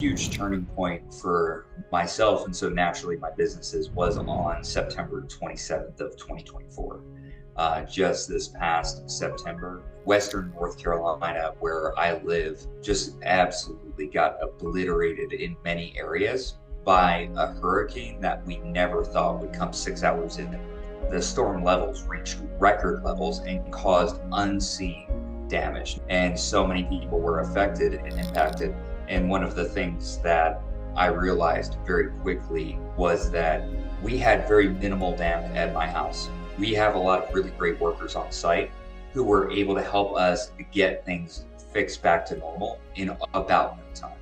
huge turning point for myself, and so naturally my businesses was on September 27th of 2024. Just this past September, Western North Carolina, where I live, just absolutely got obliterated in many areas by a hurricane that we never thought would come 6 hours in. The storm levels reached record levels and caused unseen damage. And so many people were affected and impacted. And one of the things that I realized very quickly was that we had very minimal damage at my house. We have a lot of really great workers on site who were able to help us get things fixed back to normal in about no time.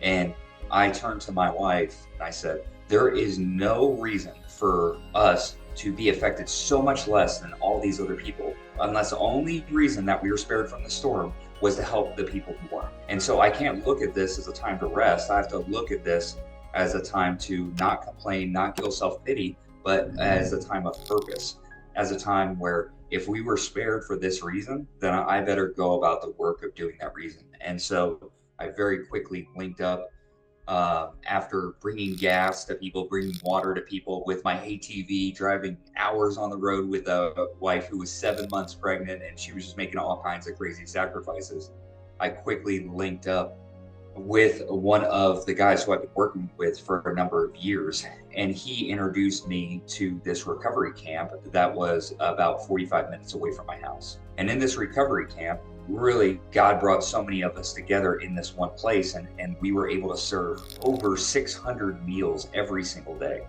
And I turned to my wife and I said, there is no reason for us to be affected so much less than all these other people, unless the only reason that we were spared from the storm was to help the people who weren't. And so I can't look at this as a time to rest. I have to look at this as a time to not complain, not feel self-pity, but as a time of purpose, as a time where if we were spared for this reason, then I better go about the work of doing that reason. And so I very quickly linked up after bringing gas to people, bringing water to people with my ATV, driving hours on the road with a wife who was 7 months pregnant, and she was just making all kinds of crazy sacrifices. I quickly linked up with one of the guys who I've been working with for a number of years, and he introduced me to this recovery camp that was about 45 minutes away from my house. And in this recovery camp, really, God brought so many of us together in this one place, and we were able to serve over 600 meals every single day.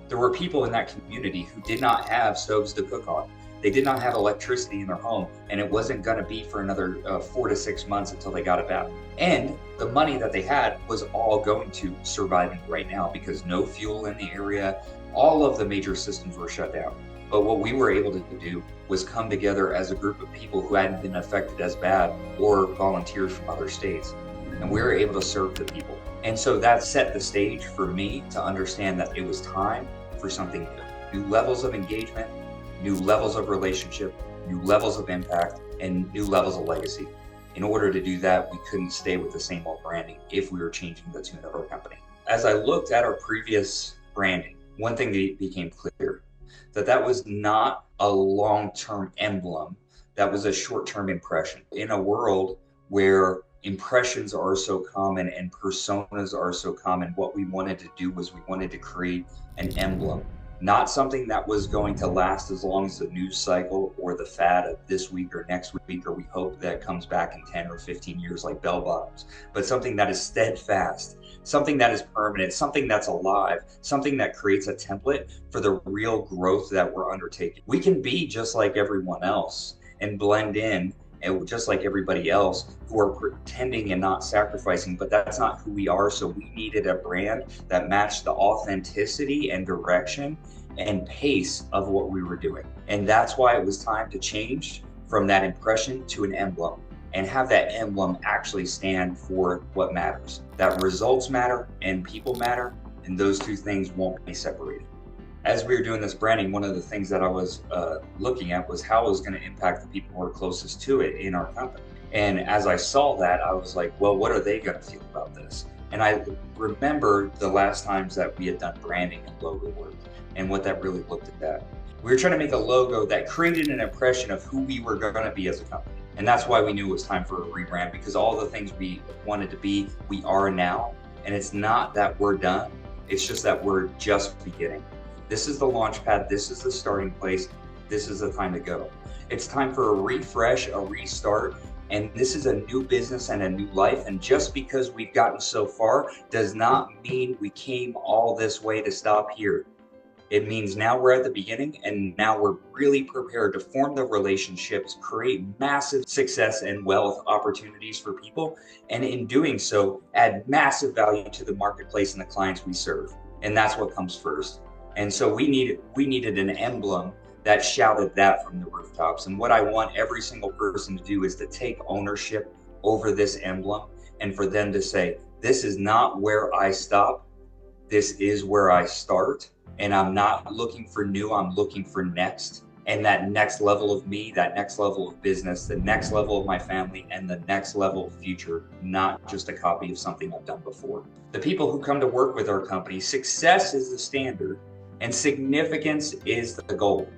There were people in that community who did not have stoves to cook on. They did not have electricity in their home, and it wasn't going to be for another 4 to 6 months until they got it back. And the money that they had was all going to surviving right now because no fuel in the area. All of the major systems were shut down. But what we were able to do was come together as a group of people who hadn't been affected as bad, or volunteers from other states. And we were able to serve the people. And so that set the stage for me to understand that it was time for something new. New levels of engagement, new levels of relationship, new levels of impact, and new levels of legacy. In order to do that, we couldn't stay with the same old branding if we were changing the tune of our company. As I looked at our previous branding, one thing became clear, that was not a long-term emblem, that was a short-term impression. In a world where impressions are so common and personas are so common, what we wanted to do was we wanted to create an emblem, not something that was going to last as long as the news cycle or the fad of this week or next week, or we hope that comes back in 10 or 15 years like bell bottoms, but something that is steadfast, something that is permanent, something that's alive, something that creates a template for the real growth that we're undertaking. We can be just like everyone else and blend in, and just like everybody else who are pretending and not sacrificing, but that's not who we are. So we needed a brand that matched the authenticity and direction and pace of what we were doing. And that's why it was time to change from that impression to an emblem, and have that emblem actually stand for what matters. That results matter and people matter, and those two things won't be separated. As we were doing this branding, one of the things that I was looking at was how it was going to impact the people who are closest to it in our company. And as I saw that, I was like, well, what are they going to feel about this? And I remember the last times that we had done branding and logo work and what that really looked at. We were trying to make a logo that created an impression of who we were going to be as a company. And that's why we knew it was time for a rebrand, because all the things we wanted to be, we are now. And it's not that we're done. It's just that we're just beginning. This is the launch pad. This is the starting place. This is the time to go. It's time for a refresh, a restart. And this is a new business and a new life. And just because we've gotten so far does not mean we came all this way to stop here. It means now we're at the beginning, and now we're really prepared to form the relationships, create massive success and wealth opportunities for people, and in doing so, add massive value to the marketplace and the clients we serve. And that's what comes first. And so we needed an emblem that shouted that from the rooftops. And what I want every single person to do is to take ownership over this emblem, and for them to say, this is not where I stop, this is where I start. And I'm not looking for new, I'm looking for next. And that next level of me, that next level of business, the next level of my family, and the next level of future, not just a copy of something I've done before. The people who come to work with our company, success is the standard and significance is the goal.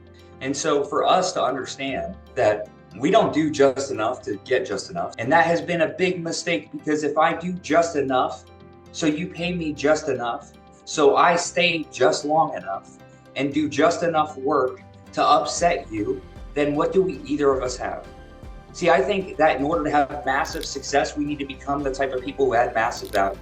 And so for us to understand that we don't do just enough to get just enough. And that has been a big mistake, because if I do just enough, so you pay me just enough, so I stay just long enough and do just enough work to upset you, then what do we either of us have? See, I think that in order to have massive success, we need to become the type of people who add massive value.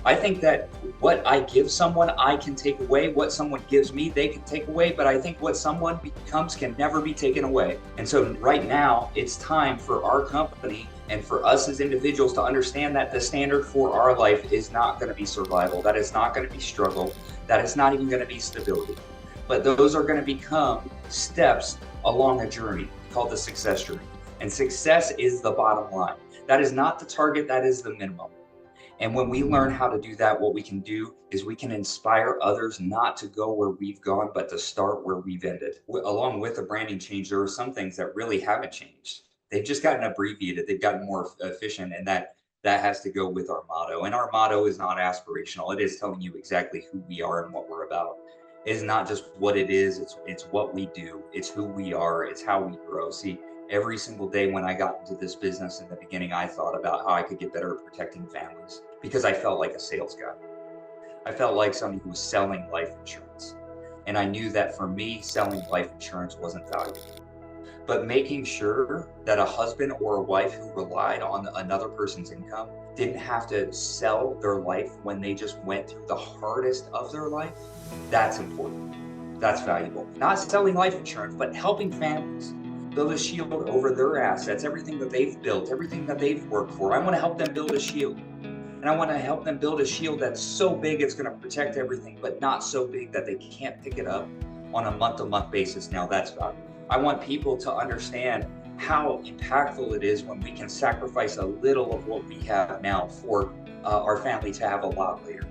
I think that what I give someone, I can take away. What someone gives me, they can take away. But I think what someone becomes can never be taken away. And so right now, it's time for our company and for us as individuals to understand that the standard for our life is not going to be survival, that it's not going to be struggle, that it's not even going to be stability. But those are going to become steps along a journey called the success journey. And success is the bottom line. That is not the target, that is the minimum. And when we learn how to do that, what we can do is we can inspire others not to go where we've gone, but to start where we've ended. Along with the branding change, there are some things that really haven't changed. They've just gotten abbreviated, they've gotten more efficient, and that has to go with our motto. And our motto is not aspirational. It is telling you exactly who we are and what we're about. It's not just what it is, it's what we do, it's who we are, it's how we grow. See, every single day when I got into this business in the beginning, I thought about how I could get better at protecting families, because I felt like a sales guy. I felt like somebody who was selling life insurance. And I knew that for me, selling life insurance wasn't valuable. But making sure that a husband or a wife who relied on another person's income didn't have to sell their life when they just went through the hardest of their life, that's important. That's valuable. Not selling life insurance, but helping families build a shield over their assets, everything that they've built, everything that they've worked for. I want to help them build a shield. And I want to help them build a shield that's so big it's going to protect everything, but not so big that they can't pick it up on a month-to-month basis. Now that's valuable. I want people to understand how impactful it is when we can sacrifice a little of what we have now for our family to have a lot later.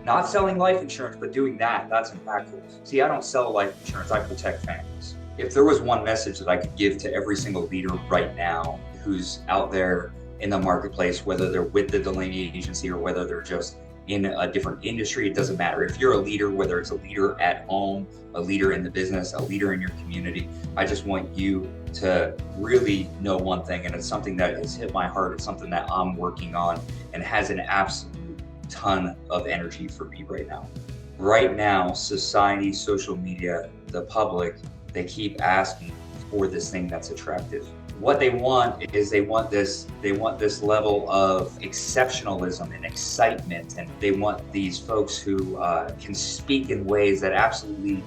Not selling life insurance, but doing that's impactful. See, I don't sell life insurance, I protect families. If there was one message that I could give to every single leader right now who's out there in the marketplace, whether they're with the Delaney Agency or whether they're just in a different industry, it doesn't matter. If you're a leader, whether it's a leader at home, a leader in the business, a leader in your community, I just want you to really know one thing, and it's something that has hit my heart. It's something that I'm working on and has an absolute ton of energy for me right now. Right now, society, social media, the public, they keep asking for this thing that's attractive. What they want is they want this level of exceptionalism and excitement, and they want these folks who can speak in ways that absolutely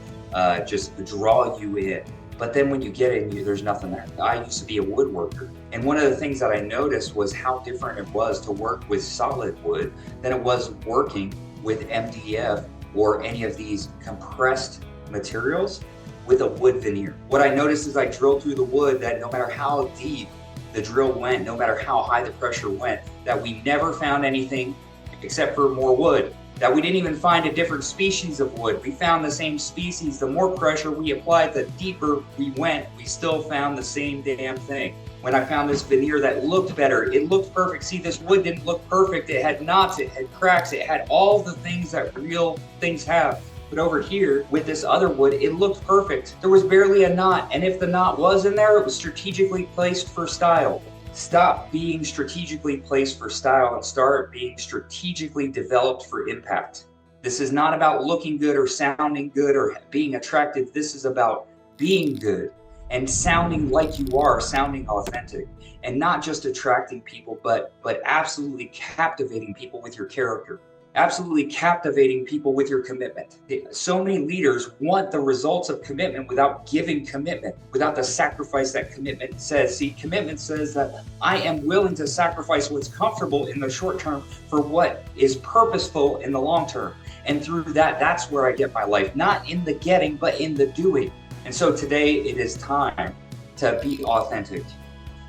just draw you in. But then when you get in, there's nothing there. I used to be a woodworker, and one of the things that I noticed was how different it was to work with solid wood than it was working with MDF or any of these compressed materials with a wood veneer. What I noticed is I drilled through the wood that no matter how deep the drill went, no matter how high the pressure went, that we never found anything except for more wood, that we didn't even find a different species of wood. We found the same species. The more pressure we applied, the deeper we went, we still found the same damn thing. When I found this veneer that looked better, it looked perfect. See, this wood didn't look perfect. It had knots, it had cracks, it had all the things that real things have. But over here with this other wood, it looked perfect. There was barely a knot. And if the knot was in there, it was strategically placed for style. Stop being strategically placed for style and start being strategically developed for impact. This is not about looking good or sounding good or being attractive. This is about being good and sounding like you are, sounding authentic, and not just attracting people, but absolutely captivating people with your character. Absolutely captivating people with your commitment. So many leaders want the results of commitment without giving commitment, without the sacrifice that commitment says. See, commitment says that I am willing to sacrifice what's comfortable in the short term for what is purposeful in the long term. And through that, that's where I get my life, not in the getting, but in the doing. And so today it is time to be authentic.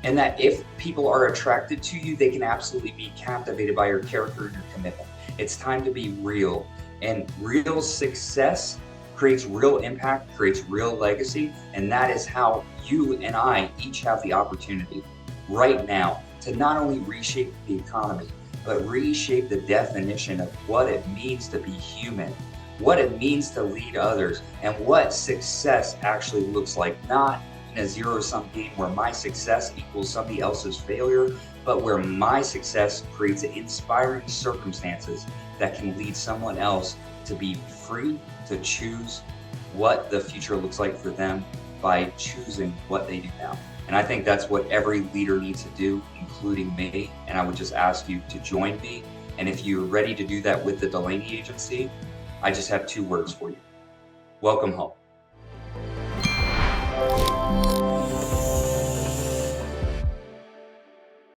And that if people are attracted to you, they can absolutely be captivated by your character and your commitment. It's time to be real, and real success creates real impact, creates real legacy. And that is how you and I each have the opportunity right now to not only reshape the economy, but reshape the definition of what it means to be human, what it means to lead others, and what success actually looks like, not in a zero-sum game where my success equals somebody else's failure, but where my success creates inspiring circumstances that can lead someone else to be free to choose what the future looks like for them by choosing what they do now. And I think that's what every leader needs to do, including me. And I would just ask you to join me. And if you're ready to do that with the Delaney Agency, I just have 2 words for you. Welcome home.